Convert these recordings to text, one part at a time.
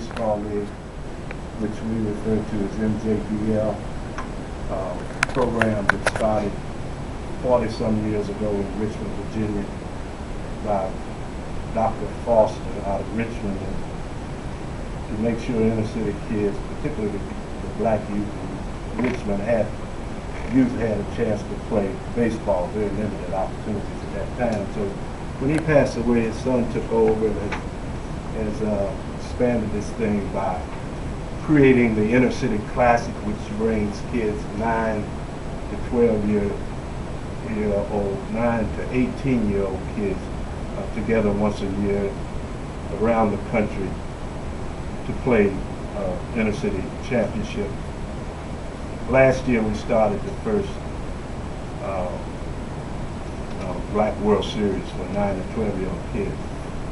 Baseball League, which we refer to as MJBL, program that started 40-some years ago in Richmond, Virginia, by Dr. Forrester out of Richmond, and to make sure inner city kids, particularly the black youth in Richmond, had a chance to play baseball. Very limited opportunities at that time. So when he passed away, his son took over and has expanded this thing by creating the Inner City Classic, which brings kids 9 to 12-year-old, 9 to 18-year-old kids together once a year around the country to play Inner City Championship. Last year we started the first Black World Series for 9 to 12-year-old kids.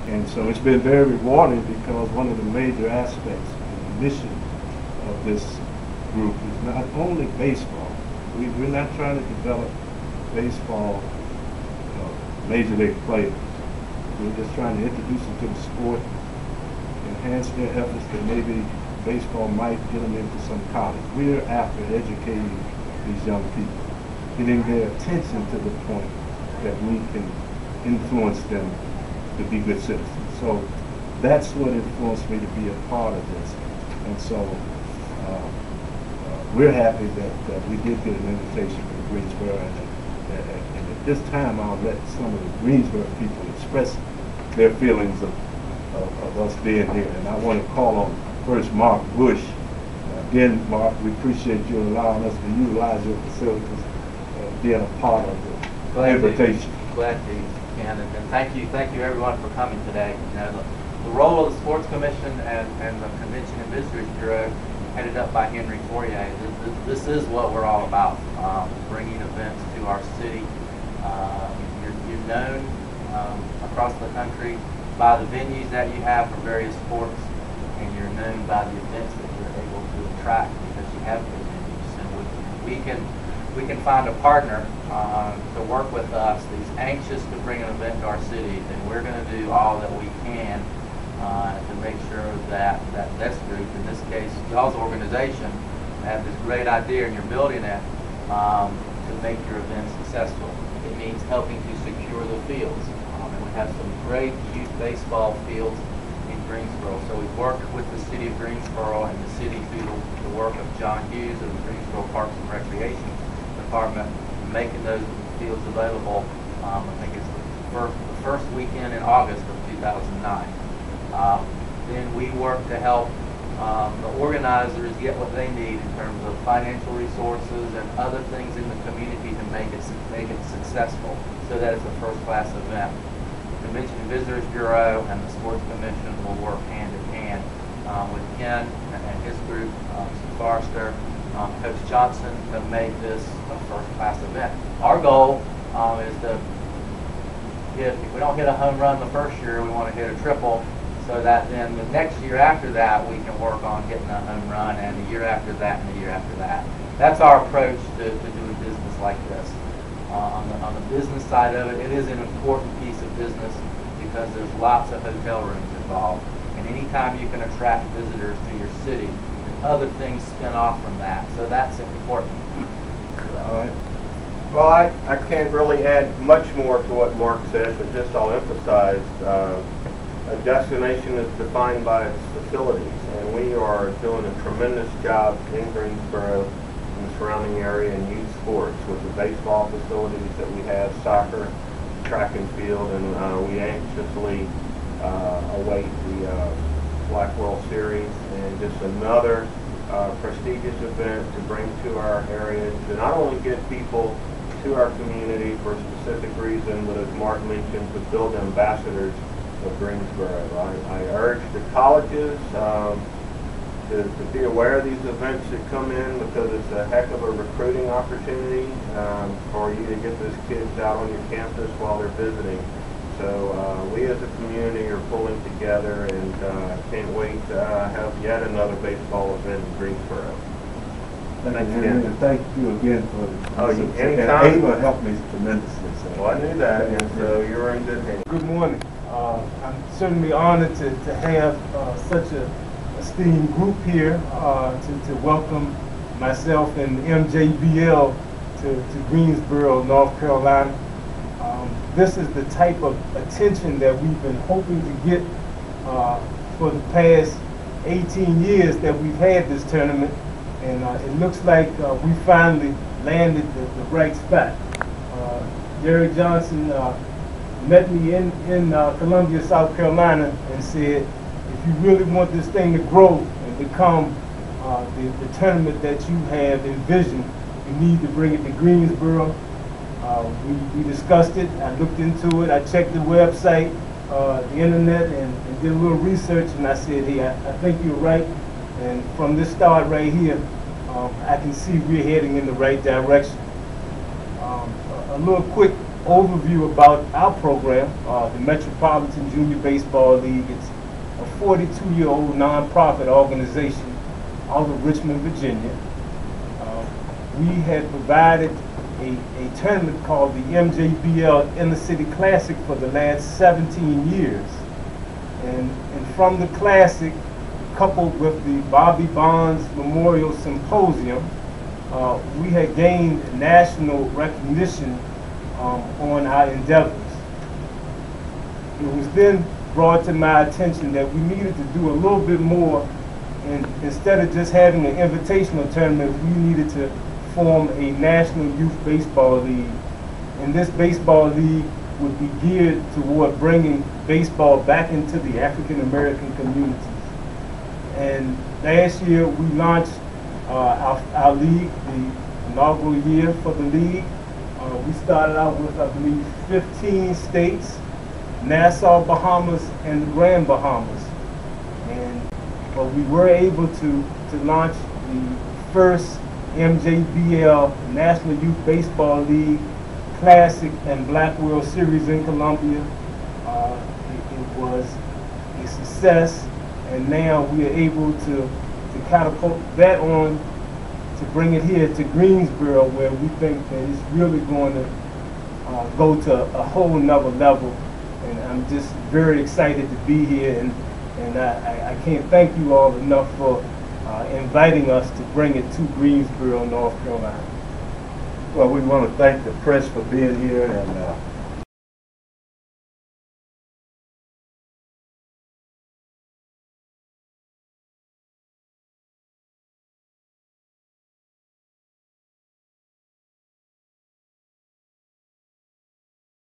And so it's been very rewarding because one of the major aspects and the mission of this group is not only baseball. We're not trying to develop baseball major league players. We're just trying to introduce them to the sport, enhance their efforts that maybe baseball might get them into some college. We're after educating these young people, getting their attention to the point that we can influence them to be good citizens. So that's what influenced me to be a part of this. And so we're happy that we did get an invitation from Greensboro, and at this time I'll let some of the Greensboro people express their feelings of us being here. And I want to call on first Mark Bush. Again, Mark, we appreciate you allowing us to utilize your facilities, being a part of the invitation. Glad to, Ken, and thank you everyone for coming today. You know, the role of the Sports Commission and the Convention and Visitors Bureau, headed up by Henry Fourier, this is what we're all about, bringing events to our city. You're known across the country by the venues that you have for various sports, and you're known by the events that you're able to attract because you have those venues. And we can find a partner to work with us that's anxious to bring an event to our city, then we're going to do all that we can to make sure that this group, in this case y'all's organization, have this great idea and you're building it to make your event successful. It means helping to secure the fields. And we have some great youth baseball fields in Greensboro. So we've worked with the city of Greensboro and the city through the work of John Hughes of the Greensboro Parks and Recreation Department, making those fields available. I think it's the first weekend in August of 2009. Then we work to help the organizers get what they need in terms of financial resources and other things in the community to make it successful, so that it's a first-class event. The Convention and Visitors Bureau and the Sports Commission will work hand in hand with Ken and his group, Forrester, Coach Johnson, to make this a first-class event. Our goal is to if we don't hit a home run the first year, we want to hit a triple, so that then the next year after that we can work on hitting a home run, and the year after that, and the year after that. That's our approach to doing business like this. On the business side of it, it is an important piece of business because there's lots of hotel rooms involved, and anytime you can attract visitors to your city, other things spin off from that, so that's important. All right. Well, I can't really add much more to what Mark said, but just I'll emphasize a destination is defined by its facilities, and we are doing a tremendous job in Greensboro and the surrounding area in youth sports with the baseball facilities that we have, soccer, track and field, and we anxiously await the Black World Series, and just another prestigious event to bring to our area to not only get people to our community for a specific reason, but as Mark mentioned, to build ambassadors of Greensboro. I urge the colleges to be aware of these events that come in, because it's a heck of a recruiting opportunity for you to get those kids out on your campus while they're visiting. So we as a community are pulling together, and can't wait to have yet another baseball event in Greensboro. Thank you, and thank you again for the anytime. Ava helped me tremendously. So. Well, I knew that, and so you're in good hands. Good morning. I'm certainly honored to have such a esteemed group here to welcome myself and MJBL to Greensboro, North Carolina. This is the type of attention that we've been hoping to get for the past 18 years that we've had this tournament, and it looks like we finally landed the right spot. Jerry Johnson met me in Columbia, South Carolina, and said, if you really want this thing to grow and become the tournament that you have envisioned, you need to bring it to Greensboro. We discussed it. I looked into it. I checked the website, the internet, and did a little research, and I said, hey, I think you're right. And from this start right here, I can see we're heading in the right direction. A little quick overview about our program, the Metropolitan Junior Baseball League. It's a 42-year-old nonprofit organization out of Richmond, Virginia. We had provided a tournament called the MJBL Inner City Classic for the last 17 years. And from the Classic, coupled with the Bobby Bonds Memorial Symposium, we had gained national recognition on our endeavors. It was then brought to my attention that we needed to do a little bit more, and instead of just having an invitational tournament, we needed to form a National Youth Baseball League. And this baseball league would be geared toward bringing baseball back into the African American communities. And last year we launched our league, the inaugural year for the league. We started out with, I believe, 15 states, Nassau, Bahamas, and the Grand Bahamas. But we were able to launch the first MJBL National Youth Baseball League Classic and Black World Series in Columbia. It was a success, and now we are able to catapult that on to bring it here to Greensboro, where we think that it's really going to go to a whole nother level. And I'm just very excited to be here, and I can't thank you all enough for inviting us to bring it to Greensboro, North Carolina. Well, we want to thank the press for being here, and